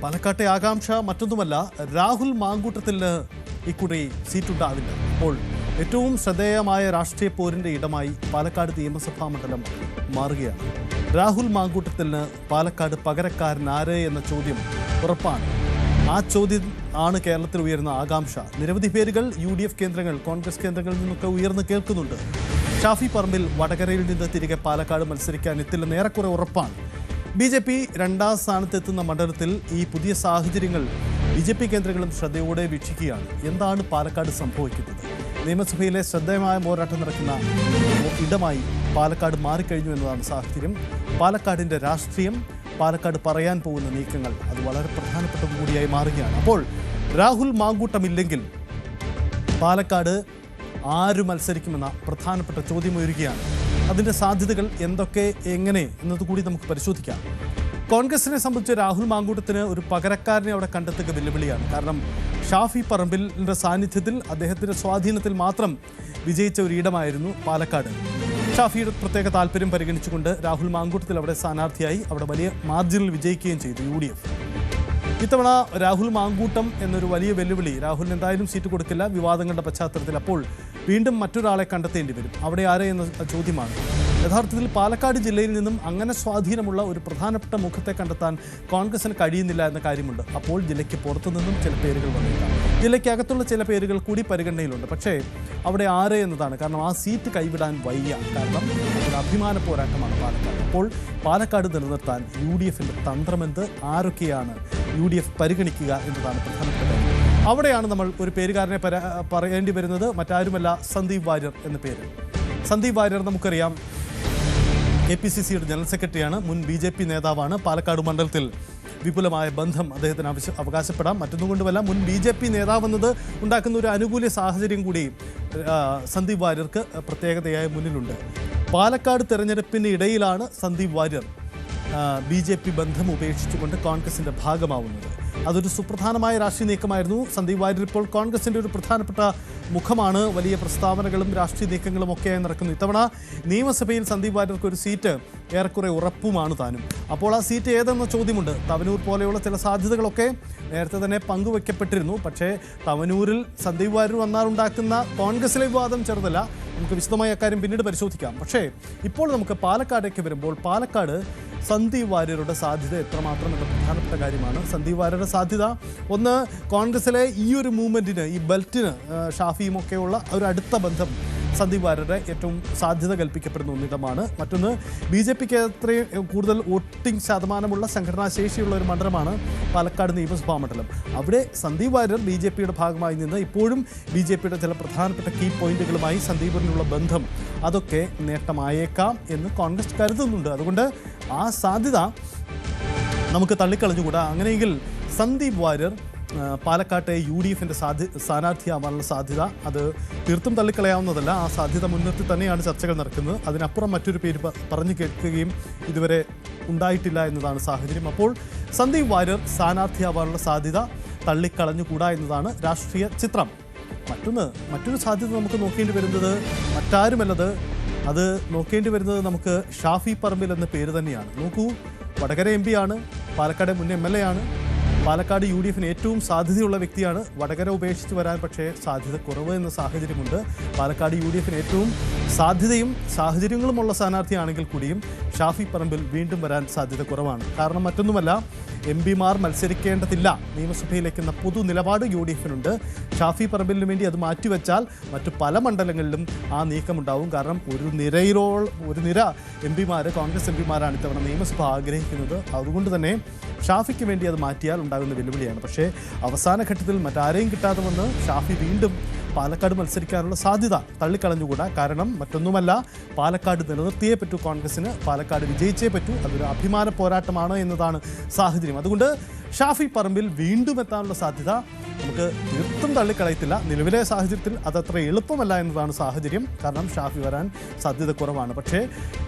പാലക്കാട്ടെ ആകാംക്ഷ മറ്റൊന്നുമല്ല, രാഹുൽ മാങ്കൂട്ടത്തിന് ഇക്കുറി സീറ്റുണ്ടാവില്ല. അപ്പോൾ ഏറ്റവും ശ്രദ്ധേയമായ രാഷ്ട്രീയ പോരിൻ്റെ ഇടമായി പാലക്കാട് നിയമസഭാ മണ്ഡലം മാറുകയാണ്. രാഹുൽ മാങ്കൂട്ടത്തിന് പാലക്കാട് പകരക്കാരൻ ആര് എന്ന ചോദ്യം ഉറപ്പാണ്. ആ ചോദ്യം ആണ് കേരളത്തിൽ ഉയർന്ന ആകാംക്ഷ. നിരവധി പേരുകൾ UDF കേന്ദ്രങ്ങൾ, കോൺഗ്രസ് കേന്ദ്രങ്ങളിൽ നിന്നൊക്കെ ഉയർന്നു കേൾക്കുന്നുണ്ട്. ഷാഫി പറമ്പിൽ വടകരയിൽ നിന്ന് തിരികെ പാലക്കാട് മത്സരിക്കാൻ എത്തില്ലെന്ന് ഏറെക്കുറെ ഉറപ്പാണ്. BJP രണ്ടാം സ്ഥാനത്തെത്തുന്ന മണ്ഡലത്തിൽ ഈ പുതിയ സാഹചര്യങ്ങൾ BJP കേന്ദ്രങ്ങളും ശ്രദ്ധയോടെ വീക്ഷിക്കുകയാണ്. എന്താണ് പാലക്കാട് സംഭവിക്കുന്നത്? നിയമസഭയിലെ ശ്രദ്ധേയമായ പോരാട്ടം നടക്കുന്ന ഇടമായി പാലക്കാട് മാറിക്കഴിഞ്ഞു എന്നതാണ് സാഹചര്യം. പാലക്കാടിൻ്റെ രാഷ്ട്രീയം, പാലക്കാട് പറയാൻ പോകുന്ന നീക്കങ്ങൾ, അത് വളരെ പ്രധാനപ്പെട്ട കൂടിയായി മാറുകയാണ്. അപ്പോൾ രാഹുൽ മാങ്കൂട്ടമില്ലെങ്കിൽ പാലക്കാട് ആര് മത്സരിക്കുമെന്ന പ്രധാനപ്പെട്ട ചോദ്യം ഉയരുകയാണ്. അതിൻ്റെ സാധ്യതകൾ എന്തൊക്കെ, എങ്ങനെ എന്നതുകൂടി നമുക്ക് പരിശോധിക്കാം. കോൺഗ്രസിനെ സംബന്ധിച്ച് രാഹുൽ മാങ്കൂട്ടത്തിന് ഒരു പകരക്കാരനെ അവിടെ കണ്ടെത്തുക വെല്ലുവിളിയാണ്. കാരണം ഷാഫി പറമ്പിലിൻ്റെ സാന്നിധ്യത്തിൽ, അദ്ദേഹത്തിൻ്റെ സ്വാധീനത്തിൽ മാത്രം വിജയിച്ച ഒരു ഇടമായിരുന്നു പാലക്കാട്. ഷാഫിയുടെ പ്രത്യേക താല്പര്യം പരിഗണിച്ചുകൊണ്ട് രാഹുൽ മാങ്കൂട്ടത്തിൽ അവിടെ സ്ഥാനാർത്ഥിയായി, അവിടെ വലിയ മാർജിനിൽ വിജയിക്കുകയും ചെയ്തു UDF. ഇത്തവണ രാഹുൽ മാങ്കൂട്ടം എന്നൊരു വലിയ വെല്ലുവിളി. രാഹുലിന് എന്തായാലും സീറ്റ് കൊടുക്കില്ല വിവാദങ്ങളുടെ പശ്ചാത്തലത്തിൽ. അപ്പോൾ വീണ്ടും മറ്റൊരാളെ കണ്ടെത്തേണ്ടി വരും. അവിടെ ആരെ എന്ന ചോദ്യമാണ്. യഥാർത്ഥത്തിൽ പാലക്കാട് ജില്ലയിൽ നിന്നും അങ്ങനെ സ്വാധീനമുള്ള ഒരു പ്രധാനപ്പെട്ട മുഖത്തെ കണ്ടെത്താൻ കോൺഗ്രസിന് കഴിയുന്നില്ല എന്ന കാര്യമുണ്ട്. അപ്പോൾ ജില്ലയ്ക്ക് പുറത്തു നിന്നും ചില പേരുകൾ വന്നില്ല. ജില്ലയ്ക്കകത്തുള്ള ചില പേരുകൾ കൂടി പരിഗണനയിലുണ്ട്. പക്ഷേ അവിടെ ആര് എന്നതാണ്. കാരണം ആ സീറ്റ് കൈവിടാൻ വയ്യ. കാരണം ഒരു അഭിമാന പോരാട്ടമാണ് പാലക്കാട്. അപ്പോൾ പാലക്കാട് നിലനിർത്താൻ UDFിൻ്റെ തന്ത്രമെന്ത്, ആരൊക്കെയാണ് UDF പരിഗണിക്കുക എന്നതാണ് പ്രധാനപ്പെട്ട കാര്യം. അവിടെയാണ് നമ്മൾ ഒരു പേരുകാരനെ പറയേണ്ടി വരുന്നത്. മറ്റാരുമല്ല, സന്ദീപ് വാര്യർ എന്ന പേര്. സന്ദീപ് വാര്യർ നമുക്കറിയാം, KPCCയുടെ ജനറൽ സെക്രട്ടറിയാണ്, മുൻ BJP നേതാവാണ്. പാലക്കാട് മണ്ഡലത്തിൽ വിപുലമായ ബന്ധം അദ്ദേഹത്തിന് അവകാശപ്പെടാം. മറ്റൊന്നുകൊണ്ടുമല്ല, മുൻ BJP നേതാവെന്നത് ഉണ്ടാക്കുന്ന ഒരു അനുകൂല സാഹചര്യം കൂടി സന്ദീപ് വാര്യർക്ക് പ്രത്യേകതയായി മുന്നിലുണ്ട്. പാലക്കാട് തെരഞ്ഞെടുപ്പിന് ഇടയിലാണ് സന്ദീപ് വാര്യർ BJP ബന്ധം ഉപേക്ഷിച്ചുകൊണ്ട് കോൺഗ്രസിൻ്റെ ഭാഗമാവുന്നത്. അതൊരു സുപ്രധാനമായ രാഷ്ട്രീയ നീക്കമായിരുന്നു. സന്ദീപ് വാര്യർ ഇപ്പോൾ കോൺഗ്രസിൻ്റെ ഒരു പ്രധാനപ്പെട്ട മുഖമാണ്. വലിയ പ്രസ്താവനകളും രാഷ്ട്രീയ നീക്കങ്ങളും ഒക്കെയായി നടക്കുന്നു. ഇത്തവണ നിയമസഭയിൽ സന്ദീപ് വാര്യർക്ക് ഒരു സീറ്റ് ഏറെക്കുറെ ഉറപ്പുമാണ് താനും. അപ്പോൾ ആ സീറ്റ് ഏതെന്ന ചോദ്യമുണ്ട്. തവനൂർ പോലെയുള്ള ചില സാധ്യതകളൊക്കെ നേരത്തെ തന്നെ പങ്കുവയ്ക്കപ്പെട്ടിരുന്നു. പക്ഷേ തവനൂരിൽ സന്ദീപ് വാര്യർ വന്നാലുണ്ടാക്കുന്ന കോൺഗ്രസിലെ വിവാദം ചെറുതല്ല. നമുക്ക് വിശദമായ അക്കാര്യം പിന്നീട് പരിശോധിക്കാം. പക്ഷേ ഇപ്പോൾ നമുക്ക് പാലക്കാടേക്ക് വരുമ്പോൾ പാലക്കാട് സന്ദീപ് വാര്യരുടെ സാധ്യത എത്രമാത്രം എന്ന പ്രധാനപ്പെട്ട കാര്യമാണ്. സന്ദീപ് വാര്യരുടെ സാധ്യത ഒന്ന്, കോൺഗ്രസിലെ ഈ ഒരു മൂവ്മെൻറ്റിന്, ഈ ബെൽറ്റിന് ഷാഫിയും ഒക്കെയുള്ള ഒരു അടുത്ത ബന്ധം സന്ദീപ് വാര്യരുടെ ഏറ്റവും സാധ്യത കൽപ്പിക്കപ്പെടുന്ന ഒന്നിടമാണ്. മറ്റൊന്ന്, BJPക്ക് അത്രയും കൂടുതൽ വോട്ടിംഗ് ശതമാനമുള്ള സംഘടനാ ശേഷിയുള്ള ഒരു മണ്ഡലമാണ് പാലക്കാട് നിയമസഭാ മണ്ഡലം. അവിടെ സന്ദീപ് വാര്യർ BJPയുടെ ഭാഗമായി നിന്ന് ഇപ്പോഴും BJPയുടെ ചില പ്രധാനപ്പെട്ട കീ പോയിന്റുകളുമായി സന്ദീപിനുള്ള ബന്ധം, അതൊക്കെ നേട്ടമായേക്കാം എന്ന് കോൺഗ്രസ് കരുതുന്നുണ്ട്. അതുകൊണ്ട് ആ സാധ്യത നമുക്ക് തള്ളിക്കളഞ്ഞുകൂടാ. അങ്ങനെയെങ്കിൽ സന്ദീപ് വാര്യർ പാലക്കാട്ടെ UDFിൻ്റെ സ്ഥാനാർത്ഥിയാവാനുള്ള സാധ്യത അത് തീർത്തും തള്ളിക്കളയാവുന്നതല്ല. ആ സാധ്യത മുൻനിർത്തി തന്നെയാണ് ചർച്ചകൾ നടക്കുന്നത്. അതിനപ്പുറം മറ്റൊരു പേര് പറഞ്ഞു കേൾക്കുകയും ഇതുവരെ ഉണ്ടായിട്ടില്ല എന്നതാണ് സാഹചര്യം. അപ്പോൾ സന്ദീപ് വാര്യർ സ്ഥാനാർത്ഥിയാവാനുള്ള സാധ്യത തള്ളിക്കളഞ്ഞുകൂടാ എന്നതാണ് രാഷ്ട്രീയ ചിത്രം. മറ്റൊരു സാധ്യത നമുക്ക് നോക്കേണ്ടി വരുന്നത് മറ്റാരുമല്ലത്, അത് നോക്കേണ്ടി വരുന്നത് നമുക്ക് ഷാഫി പറമ്പിൽ എന്ന പേര് തന്നെയാണ്. നോക്കൂ, വടകര MP ആണ്, പാലക്കാട് മുൻ MLA ആണ്, പാലക്കാട് UDFിന് ഏറ്റവും സാധ്യതയുള്ള വ്യക്തിയാണ്. വടകര ഉപേക്ഷിച്ച് വരാൻ പക്ഷേ സാധ്യത കുറവ് എന്ന സാഹചര്യമുണ്ട്. പാലക്കാട് UDFിന് ഏറ്റവും സാധ്യതയും സാഹചര്യങ്ങളുമുള്ള സ്ഥാനാർത്ഥിയാണെങ്കിൽ കൂടിയും ഷാഫി പറമ്പിൽ വീണ്ടും വരാൻ സാധ്യത കുറവാണ്. കാരണം മറ്റൊന്നുമല്ല, MPമാർ മത്സരിക്കേണ്ടതില്ല നിയമസഭയിലേക്കെന്ന പൊതു നിലപാട് UDFിനുണ്ട്. ഷാഫി പറമ്പിലിന് വേണ്ടി അത് മാറ്റിവെച്ചാൽ മറ്റു പല മണ്ഡലങ്ങളിലും ആ നീക്കമുണ്ടാവും. കാരണം ഒരു നിര MPമാർ, കോൺഗ്രസ് MPമാരാണ് ഇത്തവണ നിയമസഭ ആഗ്രഹിക്കുന്നത്. അതുകൊണ്ട് തന്നെ ഷാഫിക്ക് വേണ്ടി അത് മാറ്റിയാൽ ഉണ്ടാകുന്ന വെല്ലുവിളിയാണ്. പക്ഷേ അവസാന ഘട്ടത്തിൽ മറ്റാരെയും കിട്ടാതെ വന്ന് ഷാഫി വീണ്ടും പാലക്കാട് മത്സരിക്കാനുള്ള സാധ്യത തള്ളിക്കളഞ്ഞുകൂടാ. കാരണം മറ്റൊന്നുമല്ല, പാലക്കാട് നിലനിർത്തിയേ പറ്റൂ കോൺഗ്രസിന്, പാലക്കാട് വിജയിച്ചേ പറ്റൂ. അതൊരു അഭിമാന പോരാട്ടമാണ് എന്നതാണ് സാഹചര്യം. അതുകൊണ്ട് ഷാഫി പറമ്പിൽ വീണ്ടും എത്താനുള്ള സാധ്യത നമുക്ക് തീർത്തും തള്ളിക്കളയത്തില്ല. നിലവിലെ സാഹചര്യത്തിൽ അതത്ര എളുപ്പമല്ല എന്നതാണ് സാഹചര്യം. കാരണം ഷാഫി വരാൻ സാധ്യത കുറവാണ്. പക്ഷേ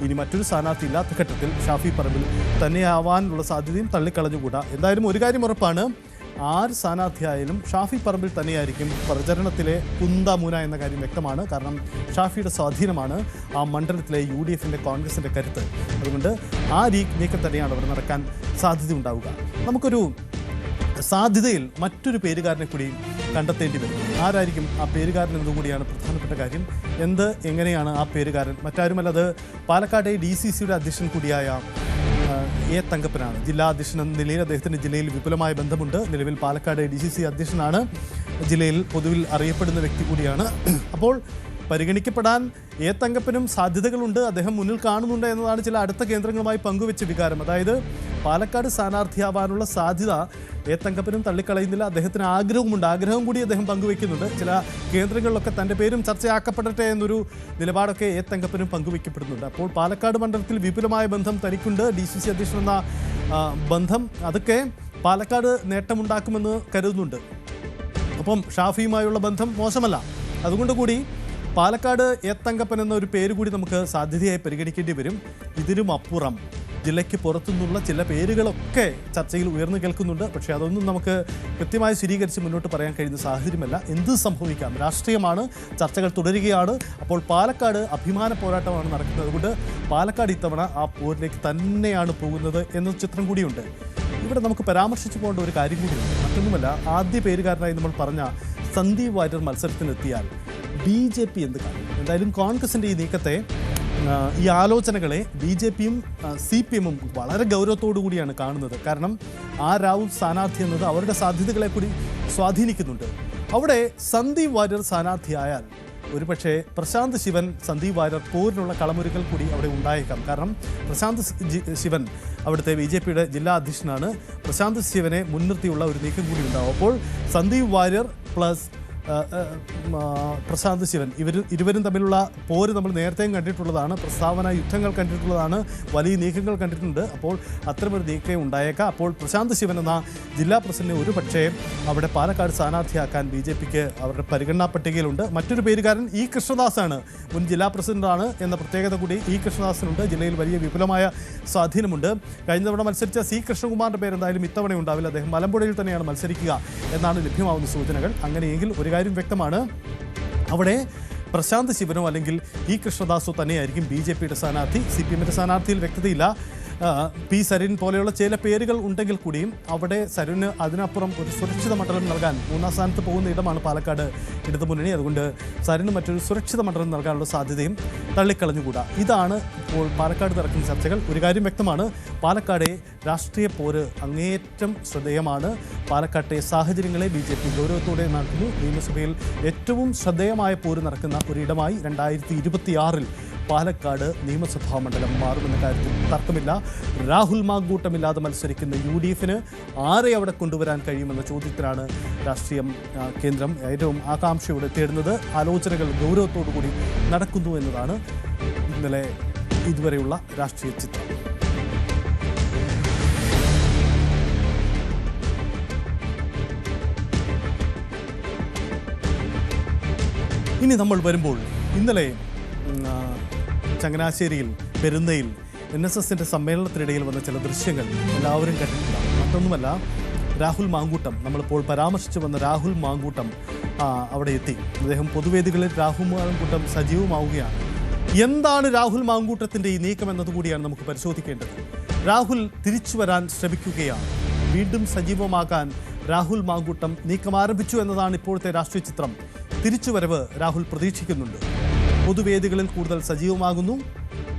ഇനി മറ്റൊരു സ്ഥാനാർത്ഥി ഇല്ലാത്ത ഘട്ടത്തിൽ ഷാഫി പറമ്പിൽ തന്നെയാവാനുള്ള സാധ്യതയും തള്ളിക്കളഞ്ഞുകൂടാ. എന്തായാലും ഒരു കാര്യം ഉറപ്പാണ്, ആര് സ്ഥാനാർത്ഥിയായാലും ഷാഫി പറമ്പിൽ തന്നെയായിരിക്കും പ്രചരണത്തിലെ കുന്തമുന എന്ന കാര്യം വ്യക്തമാണ്. കാരണം ഷാഫിയുടെ സ്വാധീനമാണ് ആ മണ്ഡലത്തിലെ UDFിൻ്റെ, കോൺഗ്രസിൻ്റെ കരുത്ത്. അതുകൊണ്ട് ആ നീക്കം തന്നെയാണ് അവിടെ നടക്കാൻ സാധ്യത ഉണ്ടാവുക. നമുക്കൊരു സാധ്യതയിൽ മറ്റൊരു പേരുകാരനെ കൂടി കണ്ടെത്തേണ്ടി വരും. ആരായിരിക്കും ആ പേരുകാരൻ എന്നതുകൂടിയാണ് പ്രധാനപ്പെട്ട കാര്യം. എങ്ങനെയാണ് ആ പേരുകാരൻ? മറ്റാരുമല്ല, അത് പാലക്കാട് DCCയുടെ അധ്യക്ഷൻ കൂടിയായ എ തങ്കപ്പനാണ്. ജില്ലാ അധ്യക്ഷൻ എന്ന നിലയിൽ അദ്ദേഹത്തിന് ജില്ലയിൽ വിപുലമായ ബന്ധമുണ്ട്. നിലവിൽ പാലക്കാട് DCC അധ്യക്ഷനാണ്. ജില്ലയിൽ പൊതുവിൽ അറിയപ്പെടുന്ന വ്യക്തി കൂടിയാണ്. അപ്പോൾ പരിഗണിക്കപ്പെടാൻ എ തങ്കപ്പനും സാധ്യതകളുണ്ട്, അദ്ദേഹം മുന്നിൽ കാണുന്നുണ്ട് എന്നതാണ് ചില അടുത്ത കേന്ദ്രങ്ങളുമായി പങ്കുവെച്ച വികാരം. അതായത് പാലക്കാട് സ്ഥാനാർത്ഥിയാവാനുള്ള സാധ്യത എ തങ്കപ്പനും തള്ളിക്കളയുന്നില്ല. അദ്ദേഹത്തിന് ആഗ്രഹം കൂടി അദ്ദേഹം പങ്കുവെക്കുന്നുണ്ട്. ചില കേന്ദ്രങ്ങളിലൊക്കെ തൻ്റെ പേരും ചർച്ചയാക്കപ്പെടട്ടെ എന്നൊരു നിലപാടൊക്കെ എ തങ്കപ്പനും പങ്കുവെക്കപ്പെടുന്നുണ്ട്. അപ്പോൾ പാലക്കാട് മണ്ഡലത്തിൽ വിപുലമായ ബന്ധം തനിക്കുണ്ട്. DCC അധ്യക്ഷൻ എന്ന ബന്ധം അതൊക്കെ പാലക്കാട് നേട്ടമുണ്ടാക്കുമെന്ന് കരുതുന്നുണ്ട്. അപ്പം ഷാഫിയുമായുള്ള ബന്ധം മോശമല്ല. അതുകൊണ്ട് കൂടി പാലക്കാട് എ തങ്കപ്പൻ എന്ന ഒരു പേര് കൂടി നമുക്ക് സാധ്യതയായി പരിഗണിക്കേണ്ടി വരും. ഇതിനും അപ്പുറം ജില്ലയ്ക്ക് പുറത്തുനിന്നുള്ള ചില പേരുകളൊക്കെ ചർച്ചയിൽ ഉയർന്നു കേൾക്കുന്നുണ്ട്. പക്ഷേ അതൊന്നും നമുക്ക് കൃത്യമായി സ്ഥിരീകരിച്ച് മുന്നോട്ട് പറയാൻ കഴിയുന്ന സാഹചര്യമല്ല. എന്ത് സംഭവിക്കാം, രാഷ്ട്രീയമാണ്, ചർച്ചകൾ തുടരുകയാണ്. അപ്പോൾ പാലക്കാട് അഭിമാന പോരാട്ടമാണ് നടക്കുന്നത്. അതുകൊണ്ട് പാലക്കാട് ഇത്തവണ ആ പോരിലേക്ക് തന്നെയാണ് പോകുന്നത് എന്ന ചിത്രം കൂടിയുണ്ട്. ഇവിടെ നമുക്ക് പരാമർശിച്ചു പോകേണ്ട ഒരു കാര്യം കൂടിയുണ്ട്. മറ്റൊന്നുമല്ല, ആദ്യ പേരുകാരനായി നമ്മൾ പറഞ്ഞ സന്ദീപ് വാര്യർ മത്സരത്തിനെത്തിയാൽ BJP എന്ത് കാണും? എന്തായാലും കോൺഗ്രസിൻ്റെ ഈ നീക്കത്തെ, ഈ ആലോചനകളെ BJPയും CPMും വളരെ ഗൗരവത്തോടു കൂടിയാണ് കാണുന്നത്. കാരണം ആ രാഹുൽ സ്ഥാനാർത്ഥി എന്നത് അവരുടെ സാധ്യതകളെ കൂടി സ്വാധീനിക്കുന്നുണ്ട്. അവിടെ സന്ദീപ് വാര്യർ സ്ഥാനാർത്ഥിയായാൽ ഒരുപക്ഷെ പ്രശാന്ത് ശിവൻ സന്ദീപ് വാര്യർ പോരിനുള്ള കളമൊരുക്കൽ കൂടി അവിടെ ഉണ്ടായേക്കാം. കാരണം പ്രശാന്ത് ശിവൻ അവിടുത്തെ BJPയുടെ ജില്ലാ അധ്യക്ഷനാണ്. പ്രശാന്ത് ശിവനെ മുൻനിർത്തിയുള്ള ഒരു നീക്കം കൂടി ഉണ്ടാവും. അപ്പോൾ സന്ദീപ് വാര്യർ പ്ലസ് പ്രശാന്ത് ശിവൻ ഇരുവരും തമ്മിലുള്ള പോര് നമ്മൾ നേരത്തെയും കണ്ടിട്ടുള്ളതാണ്. പ്രസ്താവന യുദ്ധങ്ങൾ കണ്ടിട്ടുള്ളതാണ്, വലിയ നീക്കങ്ങൾ കണ്ടിട്ടുണ്ട്. അപ്പോൾ അത്തരമൊരു നീക്കം ഉണ്ടായേക്കാം. അപ്പോൾ പ്രശാന്ത് ശിവൻ എന്ന ജില്ലാ പ്രസിഡന്റിനെ ഒരു പക്ഷേ അവിടെ പാലക്കാട് സ്ഥാനാർത്ഥിയാക്കാൻ BJPക്ക് അവരുടെ പരിഗണനാ പട്ടികയിലുണ്ട്. മറ്റൊരു പേരുകാരൻ കൃഷ്ണദാസാണ്. മുൻ ജില്ലാ പ്രസിഡന്റാണ് എന്ന പ്രത്യേകത കൂടി കൃഷ്ണദാസിനുണ്ട്. ജില്ലയിൽ വലിയ വിപുലമായ സ്വാധീനമുണ്ട്. കഴിഞ്ഞ തവണ മത്സരിച്ച കൃഷ്ണകുമാറിൻ്റെ പേര് എന്തായാലും ഇത്തവണ ഉണ്ടാവില്ല. അദ്ദേഹം മലമ്പുഴയിൽ തന്നെയാണ് മത്സരിക്കുക എന്നാണ് ലഭ്യമാവുന്ന സൂചനകൾ. അങ്ങനെയെങ്കിൽ ഒരു കാര്യം വ്യക്തമാണ്, അവിടെ പ്രശാന്ത് ശിവനോ അല്ലെങ്കിൽ കൃഷ്ണദാസോ തന്നെയായിരിക്കും BJPയുടെ സ്ഥാനാർത്ഥി. CPMന്റെ സ്ഥാനാർത്ഥിയിൽ വ്യക്തതയില്ല. P. സരിൻ പോലെയുള്ള ചില പേരുകൾ ഉണ്ടെങ്കിൽ കൂടിയും അവിടെ സരിന് അതിനപ്പുറം ഒരു സുരക്ഷിത മണ്ഡലം നൽകാൻ മൂന്നാം സ്ഥാനത്ത് പോകുന്ന ഇടമാണ് പാലക്കാട് ഇടതുമുന്നണി. അതുകൊണ്ട് സരിന് മറ്റൊരു സുരക്ഷിത മണ്ഡലം നൽകാനുള്ള സാധ്യതയും തള്ളിക്കളഞ്ഞുകൂടാ. ഇതാണ് ഇപ്പോൾ പാലക്കാട് നടക്കുന്ന ചർച്ചകൾ. ഒരു കാര്യം വ്യക്തമാണ്, പാലക്കാടെ രാഷ്ട്രീയ പോര് അങ്ങേയറ്റം ശ്രദ്ധേയമാണ്. പാലക്കാട്ടെ സാഹചര്യങ്ങളെ BJP ഗൗരവത്തോടെ നടക്കുന്നു. നിയമസഭയിൽ ഏറ്റവും ശ്രദ്ധേയമായ പോര് നടക്കുന്ന ഒരിടമായി 2026 പാലക്കാട് നിയമസഭാ മണ്ഡലം മാറുമെന്ന കാര്യത്തിൽ തർക്കമില്ല. രാഹുൽ മാങ്കൂട്ടമില്ലാതെ മത്സരിക്കുന്ന UDFന് ആരെ അവിടെ കൊണ്ടുവരാൻ കഴിയുമെന്ന ചോദ്യത്തിലാണ് രാഷ്ട്രീയം കേന്ദ്രം ഏറ്റവും ആകാംക്ഷയോടെ തേടുന്നത്. ആലോചനകൾ ഗൗരവത്തോടു കൂടി നടക്കുന്നു എന്നതാണ് ഇന്നലെ ഇതുവരെയുള്ള രാഷ്ട്രീയ ചിത്രം. ഇനി നമ്മൾ വരുമ്പോൾ ഇന്നലെ ചങ്ങനാശ്ശേരിയിൽ പെരുന്നയിൽ NSSന്റെ സമ്മേളനത്തിനിടയിൽ വന്ന ചില ദൃശ്യങ്ങൾ എല്ലാവരും കണ്ടിട്ടുണ്ടാകും. മറ്റൊന്നുമല്ല, രാഹുൽ മാങ്കൂട്ടം, നമ്മളിപ്പോൾ പരാമർശിച്ചു വന്ന രാഹുൽ മാങ്കൂട്ടം അവിടെ എത്തി. അദ്ദേഹം പൊതുവേദികളിൽ രാഹുൽ മാങ്കൂട്ടം സജീവമാവുകയാണ്. എന്താണ് രാഹുൽ മാങ്കൂട്ടത്തിൻ്റെ ഈ നീക്കം എന്നതുകൂടിയാണ് നമുക്ക് പരിശോധിക്കേണ്ടത്. രാഹുൽ തിരിച്ചു വരാൻ ശ്രമിക്കുകയാണ്. വീണ്ടും സജീവമാക്കാൻ രാഹുൽ മാങ്കൂട്ടം നീക്കം ആരംഭിച്ചു എന്നതാണ് ഇപ്പോഴത്തെ രാഷ്ട്രീയ ചിത്രം. തിരിച്ചുവരവ് രാഹുൽ പ്രതീക്ഷിക്കുന്നുണ്ട്. പൊതുവേദികളിൽ കൂടുതൽ സജീവമാകുന്നു.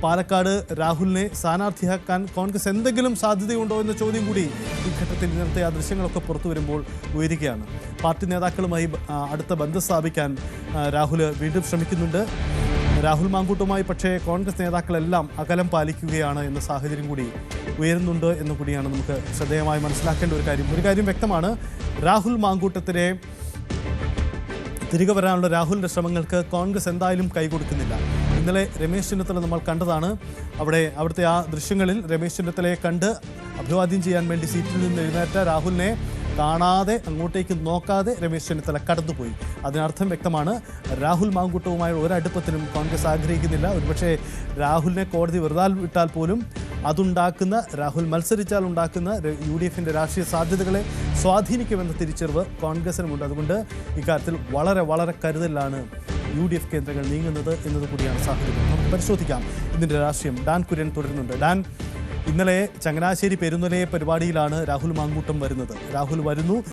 പാലക്കാട് രാഹുലിനെ സ്ഥാനാർത്ഥിയാക്കാൻ കോൺഗ്രസ് എന്തെങ്കിലും സാധ്യതയുണ്ടോ എന്ന ചോദ്യം കൂടി ഈ ഘട്ടത്തിൽ ഇന്നത്തെ ആ ദൃശ്യങ്ങളൊക്കെ പുറത്തു വരുമ്പോൾ ഉയരുകയാണ്. പാർട്ടി നേതാക്കളുമായി അടുത്ത ബന്ധം സ്ഥാപിക്കാൻ രാഹുൽ വീണ്ടും ശ്രമിക്കുന്നുണ്ട്. രാഹുൽ മാങ്കൂട്ടുമായി പക്ഷേ കോൺഗ്രസ് നേതാക്കളെല്ലാം അകലം പാലിക്കുകയാണ് എന്ന സാഹചര്യം കൂടി ഉയരുന്നുണ്ട് എന്ന് കൂടിയാണ് നമുക്ക് ശ്രദ്ധേയമായി മനസ്സിലാക്കേണ്ട ഒരു കാര്യം. ഒരു കാര്യം വ്യക്തമാണ്, രാഹുൽ മാങ്കൂട്ടത്തിനെ തിരികെ വരാനുള്ള രാഹുലിൻ്റെ ശ്രമങ്ങൾക്ക് കോൺഗ്രസ് എന്തായാലും കൈകൊടുക്കുന്നില്ല. ഇന്നലെ രമേശ് ചെന്നിത്തല നമ്മൾ കണ്ടതാണ്. അവിടുത്തെ ആ ദൃശ്യങ്ങളിൽ രമേശ് ചെന്നിത്തലയെ കണ്ട് അഭിവാദ്യം ചെയ്യാൻ വേണ്ടി സീറ്റിൽ നിന്ന് എഴുന്നേറ്റ രാഹുലിനെ കാണാതെ, അങ്ങോട്ടേക്ക് നോക്കാതെ രമേശ് ചെന്നിത്തല കടന്നുപോയി. അതിനർത്ഥം വ്യക്തമാണ്, രാഹുൽ മാങ്കൂട്ടവുമായ ഒരടുപ്പത്തിനും കോൺഗ്രസ് ആഗ്രഹിക്കുന്നില്ല. ഒരുപക്ഷെ രാഹുലിനെ കോടതി വെറുതെ വിട്ടാൽ പോലും അതുണ്ടാക്കുന്ന, രാഹുൽ മത്സരിച്ചാൽ ഉണ്ടാക്കുന്ന UDFന്റെ രാഷ്ട്രീയ സാധ്യതകളെ സ്വാധീനിക്കുമെന്ന തിരിച്ചറിവ് കോൺഗ്രസിനുമുണ്ട്. അതുകൊണ്ട് ഇക്കാര്യത്തിൽ വളരെ വളരെ കരുതലാണ് UDF കേന്ദ്രങ്ങൾ നീങ്ങുന്നത് എന്നത് കൂടിയാണ് സാഹചര്യം. നമുക്ക് പരിശോധിക്കാം ഇതിൻ്റെ രാഷ്ട്രീയം. ഡാൻ കുര്യൻ തുടരുന്നുണ്ട്. ഡാൻ, ഇന്നലെ ചങ്ങനാശ്ശേരി പെരുന്നലെ പരിപാടിയിലാണ് രാഹുൽ മാങ്കൂട്ടം വരുന്നത്. രാഹുൽ വരുന്നു.